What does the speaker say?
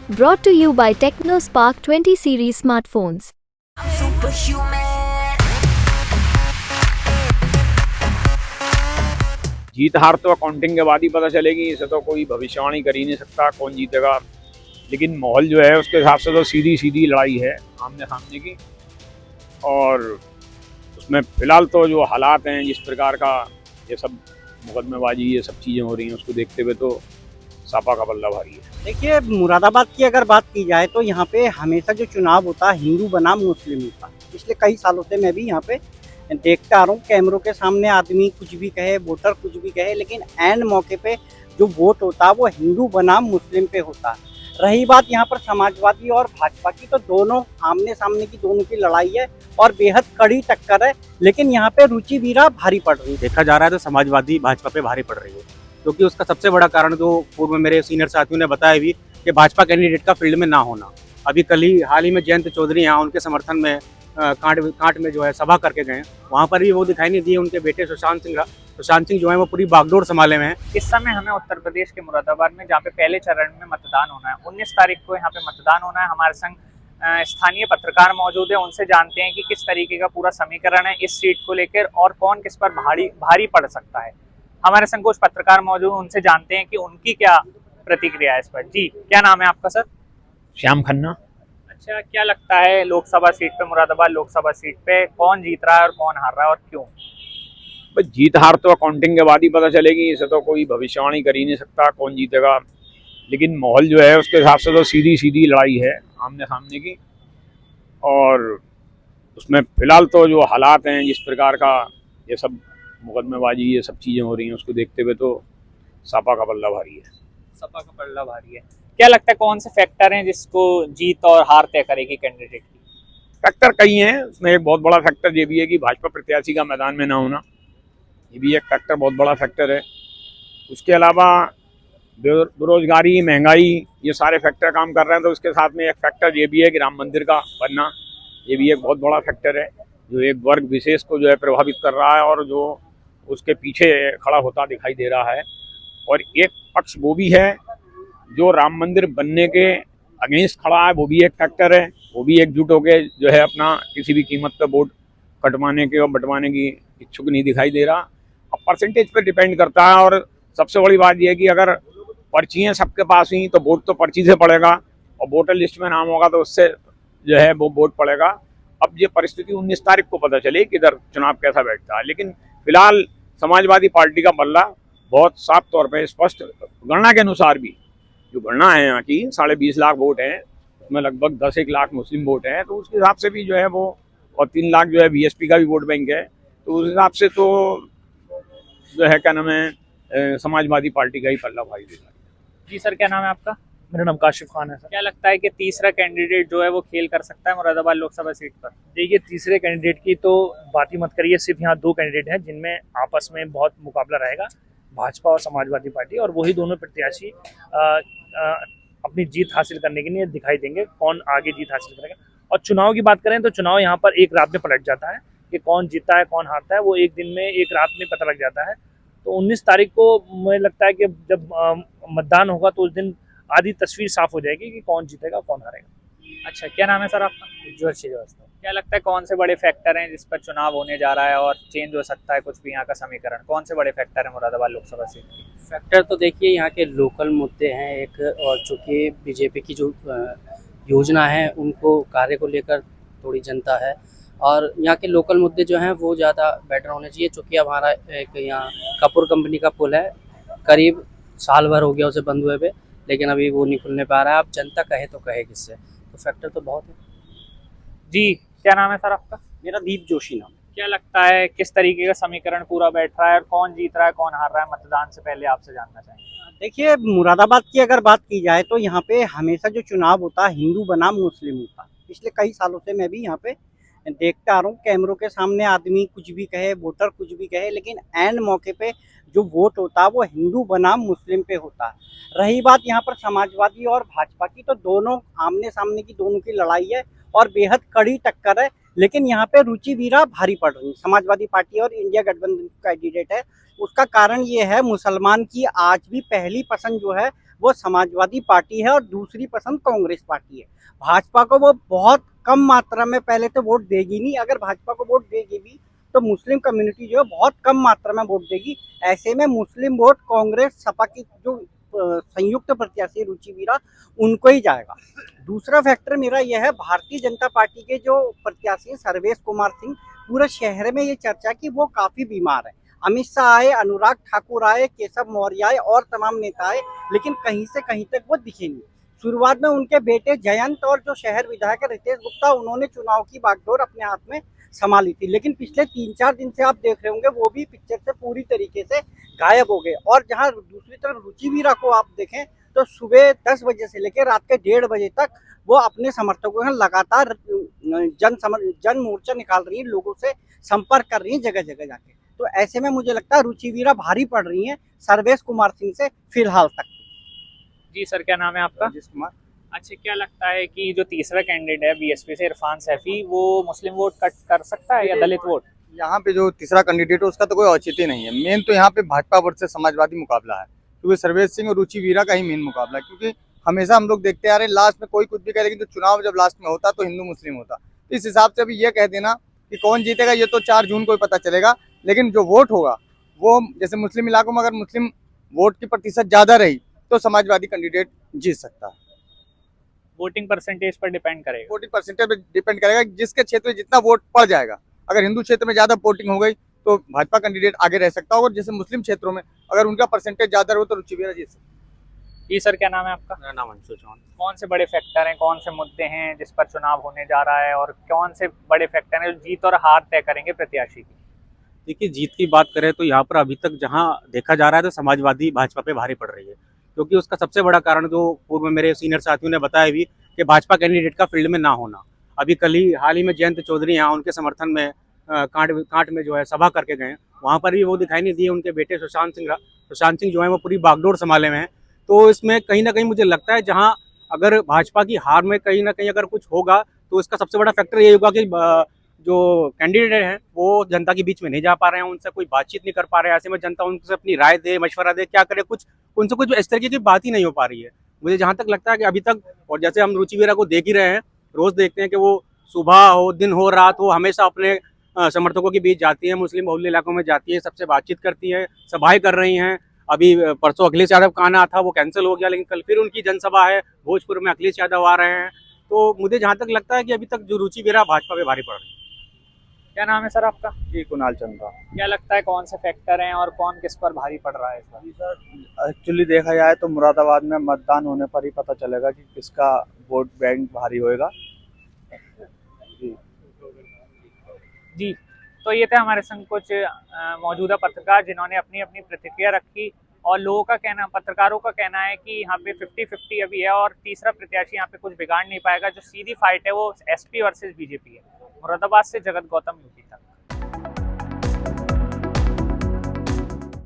Brought to you by TechnoSpark 20 series smartphones. I'm superhuman. जीत हार तो accounting के बाद ही पता चलेगी। इसे तो कोई भविष्यवाणी कर ही नहीं सकता कौन जीतेगा, लेकिन माहौल जो है उसके हिसाब से तो सीधी सीधी लड़ाई है आमने सामने की। और उसमें फिलहाल तो जो हालात हैं, जिस प्रकार का ये सब मुकदमेबाजी, ये सब चीज़ें हो रही हैं, उसको देखते हुए तो सापा का बल्ला भारी है। देखिए, मुरादाबाद की अगर बात की जाए तो यहाँ पे हमेशा जो चुनाव होता है हिंदू बनाम मुस्लिम होता है। पिछले कई सालों से मैं भी यहाँ पे देखता आ रहा हूँ, कैमरों के सामने आदमी कुछ भी कहे, वोटर कुछ भी कहे, लेकिन ऐन मौके पे जो वोट होता है वो हिंदू बनाम मुस्लिम पे होता है। रही बात यहाँ पर समाजवादी और भाजपा की, तो दोनों आमने सामने की दोनों की लड़ाई है और बेहद कड़ी टक्कर है, लेकिन यहाँ पे रुचि वीरा भारी पड़ रही है। देखा जा रहा है तो समाजवादी भाजपा पे भारी पड़ रही है, क्योंकि उसका सबसे बड़ा कारण जो पूर्व में मेरे सीनियर साथियों ने बताया भी कि भाजपा कैंडिडेट का फील्ड में ना होना। अभी हाल ही में जयंत चौधरी यहाँ उनके समर्थन में कांट में जो है सभा करके गए, वहाँ पर भी वो दिखाई नहीं दिए। उनके बेटे सुशांत सिंह जो है वो पूरी बागडोर संभाले में है। इस समय हमें उत्तर प्रदेश के मुरादाबाद में, जहाँ पे पहले चरण में मतदान होना है, 19 तारीख को यहाँ पे मतदान होना है। हमारे संग स्थानीय पत्रकार मौजूद है, उनसे जानते हैं कि किस तरीके का पूरा समीकरण है इस सीट को लेकर और कौन किस पर भारी पड़ सकता है। हमारे संग कुछ पत्रकार मौजूद, उनसे जानते हैं कि उनकी क्या प्रतिक्रिया है इस पर। जी, क्या नाम है आपका सर? श्याम खन्ना। अच्छा, क्या लगता है लोकसभा सीट पे, मुरादाबाद लोकसभा सीट पे कौन जीत रहा है और कौन हार रहा है और क्यों? बस जीत हार तो अकाउंटिंग के बाद ही पता चलेगी। इसे तो कोई भविष्यवाणी कर ही नहीं सकता कौन जीतेगा, लेकिन माहौल जो है उसके हिसाब से तो सीधी सीधी लड़ाई है आमने सामने की। और उसमें फिलहाल तो जो हालात हैं, जिस प्रकार का ये सब मुकदमेबाजी, ये सब चीज़ें हो रही हैं, उसको देखते हुए तो सापा का बल्ला भारी है। सपा का पलड़ा भारी है। क्या लगता है कौन से फैक्टर हैं जिसको जीत और हार तय करेगी कैंडिडेट की? फैक्टर कई हैं, उसमें एक बहुत बड़ा फैक्टर ये भी है कि भाजपा प्रत्याशी का मैदान में ना होना, ये भी एक फैक्टर, बहुत बड़ा फैक्टर है। उसके अलावा बेरोजगारी, महंगाई, ये सारे फैक्टर काम कर रहे हैं। तो उसके साथ में एक फैक्टर ये भी है कि राम मंदिर का बनना, ये भी एक बहुत बड़ा फैक्टर है जो एक वर्ग विशेष को जो है प्रभावित कर रहा है और जो उसके पीछे खड़ा होता दिखाई दे रहा है। और एक पक्ष वो भी है जो राम मंदिर बनने के अगेंस्ट खड़ा है, वो भी एक फैक्टर है। वो भी एकजुट होकर जो है अपना किसी भी कीमत पर वोट कटवाने के और बंटवाने की इच्छुक नहीं दिखाई दे रहा। अब परसेंटेज पर डिपेंड करता है। और सबसे बड़ी बात यह है कि अगर पर्चियाँ सबके पास हुई तो वोट तो पर्ची से पड़ेगा, और वोटर लिस्ट में नाम होगा तो उससे जो है वो वोट पड़ेगा। अब ये परिस्थिति 19 तारीख को पता चले कि इधर चुनाव कैसा बैठता है, लेकिन फिलहाल समाजवादी पार्टी का बल्ला बहुत साफ तौर पे स्पष्ट, गणना के अनुसार भी जो गणना है यहाँ की 20.5 लाख वोट हैं, उसमें लगभग 10-1 लाख मुस्लिम वोट हैं, तो उसके हिसाब से भी जो है वो, और 3 लाख जो है बीएसपी का भी वोट बैंक है, तो उस हिसाब से तो जो है क्या नाम है समाजवादी पार्टी का ही पल्ला भारी देगा। जी सर, क्या नाम है आपका? मेरा नाम काशिफ खान है सर। क्या लगता है कि तीसरा कैंडिडेट जो है वो खेल कर सकता है मुरादाबाद लोकसभा सीट पर? देखिए, तीसरे कैंडिडेट की तो बात ही मत करिए। सिर्फ यहाँ 2 कैंडिडेट हैं जिनमें आपस में बहुत मुकाबला रहेगा, भाजपा और समाजवादी पार्टी, और वही दोनों प्रत्याशी अपनी जीत हासिल करने के लिए दिखाई देंगे कौन आगे जीत हासिल करेगा। और चुनाव की बात करें तो चुनाव यहाँ पर एक रात में पलट जाता है कि कौन जीता है कौन हारता है, वो एक दिन में, एक रात में पता लग जाता है। तो 19 तारीख को मुझे लगता है कि जब मतदान होगा तो उस दिन आधी तस्वीर साफ हो जाएगी कि कौन जीतेगा कौन हारेगा। अच्छा, क्या नाम है सर आपका? उज्ज्वल श्रीवास्तव। क्या लगता है कौन से बड़े फैक्टर हैं जिस पर चुनाव होने जा रहा है और चेंज हो सकता है कुछ भी यहाँ का समीकरण? कौन से बड़े फैक्टर हैं मुरादाबाद लोकसभा सीट की? फैक्टर तो देखिए यहाँ के लोकल मुद्दे हैं एक, और चूँकि बीजेपी की जो योजना है उनको कार्य को लेकर थोड़ी जनता है, और यहाँ के लोकल मुद्दे जो हैं वो ज़्यादा बेटर होने चाहिए। चूँकि हमारा एक यहाँ कपूर कंपनी का पुल है, करीब साल भर हो गया उसे बंद हुए पे, लेकिन अभी वो नहीं खुलने पा रहा है। अब जनता कहे तो कहे किससे, तो फैक्टर तो बहुत है। जी, क्या नाम है सर आपका? मेरा दीप जोशी नाम। क्या लगता है किस तरीके का समीकरण पूरा बैठ रहा है और कौन जीत रहा है कौन हार रहा है, मतदान से पहले आपसे जानना चाहेंगे? देखिए, मुरादाबाद की अगर बात की जाए तो यहाँ पे हमेशा जो चुनाव होता है हिंदू बनाम मुस्लिम होता है। पिछले कई सालों से मैं भी यहाँ पे देखता आ रहा हूँ, कैमरों के सामने आदमी कुछ भी कहे, वोटर कुछ भी कहे, लेकिन ऐन मौके पे जो वोट होता है वो हिंदू बनाम मुस्लिम पे होता है। रही बात यहाँ पर समाजवादी और भाजपा की, तो दोनों आमने सामने की दोनों की लड़ाई है और बेहद कड़ी टक्कर है, लेकिन यहाँ पे रुचि वीरा भारी पड़ रही है। समाजवादी पार्टी और इंडिया गठबंधन कैंडिडेट है, उसका कारण ये है मुसलमान की आज भी पहली पसंद जो है वो समाजवादी पार्टी है और दूसरी पसंद कांग्रेस पार्टी है। भाजपा को वो बहुत कम मात्रा में पहले तो वोट देगी नहीं, अगर भाजपा को वोट देगी भी तो मुस्लिम कम्युनिटी जो है बहुत कम मात्रा में वोट देगी। ऐसे में मुस्लिम वोट कांग्रेस सपा की जो संयुक्त प्रत्याशी रुचि वीरा उनको ही जाएगा। दूसरा फैक्टर मेरा यह है, भारतीय जनता पार्टी के जो प्रत्याशी सर्वेश कुमार सिंह, पूरे शहर में ये चर्चा कि वो काफी बीमार है। अमित शाह आए, अनुराग ठाकुर आए, केशव मौर्य आए और तमाम नेता आए, लेकिन कहीं से कहीं तक वो दिखे नहीं। शुरुआत में उनके बेटे जयंत और जो शहर विधायक रितेश गुप्ता, उन्होंने चुनाव की बागडोर अपने हाथ में संभाली थी, लेकिन पिछले 3-4 दिन से आप देख रहे होंगे वो भी पिक्चर से पूरी तरीके से गायब हो गए। और जहां दूसरी तरफ रुचि वीरा को आप देखें तो सुबह 10 बजे से लेकर रात के 1:30 बजे तक वो अपने समर्थकों के लगातार जन मोर्चा निकाल रही है, लोगों से संपर्क कर रही है जगह जगह जाके। तो ऐसे में मुझे लगता है रुचि वीरा भारी पड़ रही है सर्वेश कुमार सिंह से फिलहाल तक। जी सर, क्या नाम है आपका? राजेश कुमार। अच्छा, क्या लगता है कि जो तीसरा कैंडिडेट है बीएसपी से इरफान सैफी, वो मुस्लिम वोट कट कर सकता है या दलित वोट? यहाँ पे जो तीसरा कैंडिडेट है उसका तो कोई औचित्य नहीं है। मेन तो यहाँ पे भाजपा वर्सेस समाजवादी मुकाबला है, क्योंकि सर्वेश सिंह और रुचि वीरा का ही मेन मुकाबला है। क्योंकि हमेशा हम लोग देखते आ रहे हैं लास्ट में कोई कुछ भी कहे, लेकिन जो चुनाव जब लास्ट में होता तो हिंदू मुस्लिम होता। इस हिसाब से अभी ये कह देना कि कौन जीतेगा ये तो 4 जून को ही पता चलेगा, लेकिन जो वोट होगा वो जैसे मुस्लिम इलाकों में अगर मुस्लिम वोट की प्रतिशत ज्यादा रही तो समाजवादी कैंडिडेट जीत सकता है। वोटिंग परसेंटेज पर डिपेंड करेगा? वोटिंग परसेंटेज पे डिपेंड करेगा, जिसके क्षेत्र में जितना वोट पड़ जाएगा। अगर हिंदू क्षेत्र में ज्यादा वोटिंग हो गई तो भाजपा कैंडिडेट आगे रह सकता होगा, जैसे मुस्लिम क्षेत्रों में अगर उनका परसेंटेज ज्यादा हो तो रुचि वीरा जीत सकता है। जी सर, क्या नाम है आपका? मेरा नाम अंशु चौहान। कौन से बड़े फैक्टर हैं, कौन से मुद्दे हैं जिस पर चुनाव होने जा रहा है, और कौन से बड़े फैक्टर हैं जो जीत और हार तय करेंगे प्रत्याशी की? देखिए, जीत की बात करें तो यहाँ पर अभी तक जहाँ देखा जा रहा है तो समाजवादी भाजपा पे भारी पड़ रही है, क्योंकि उसका सबसे बड़ा कारण जो पूर्व में मेरे सीनियर साथियों ने बताया भी कि भाजपा कैंडिडेट का फील्ड में ना होना। अभी हाल ही में जयंत चौधरी यहाँ उनके समर्थन में कांट में जो है सभा करके गए, वहाँ पर भी वो दिखाई नहीं दिए। उनके बेटे सुशांत सिंह जो है वो पूरी बागडोर संभाले में हैं। तो इसमें कहीं ना कहीं मुझे लगता है जहाँ अगर भाजपा की हार में कहीं ना कहीं अगर कुछ होगा तो इसका सबसे बड़ा फैक्टर ये होगा कि जो कैंडिडेट हैं वो जनता के बीच में नहीं जा पा रहे हैं, उनसे कोई बातचीत नहीं कर पा रहे हैं। ऐसे में जनता उनसे अपनी राय दे, मशवरा दे, क्या करे, कुछ उनसे कुछ इस तरीके की बात ही नहीं हो पा रही है। मुझे जहाँ तक लगता है कि अभी तक, और जैसे हम रुचि वीरा को देख ही रहे हैं, रोज देखते हैं कि वो सुबह हो, दिन हो, रात हो, हमेशा अपने समर्थकों के बीच जाती है, मुस्लिम बहुल्य इलाकों में जाती है, सबसे बातचीत करती है, सभाएं कर रही हैं। अभी परसों अखिलेश यादव का आना था, वो कैंसिल हो गया, लेकिन कल फिर उनकी जनसभा है भोजपुर में, अखिलेश यादव आ रहे हैं। तो मुझे जहाँ तक लगता है कि अभी तक जो रुचि वीरा भाजपा पे भारी पड़ रही है। क्या नाम है सर आपका? जी, कुणाल चंद्रा। क्या लगता है कौन से फैक्टर हैं और कौन किस पर भारी पड़ रहा है इस बार? एक्चुअली देखा जाए तो मुरादाबाद में मतदान होने पर ही पता चलेगा कि किसका वोट बैंक भारी होएगा। जी, तो ये थे हमारे संग कुछ मौजूदा पत्रकार जिन्होंने अपनी अपनी प्रतिक्रिया रखी, और लोगों का कहना, पत्रकारों का कहना है कि यहाँ पे 50-50 अभी है और तीसरा प्रत्याशी यहाँ पे कुछ बिगाड़ नहीं पाएगा। जो सीधी फाइट है वो एसपी वर्सेस बीजेपी है। मुरादाबाद से जगत गौतम यूपी तक।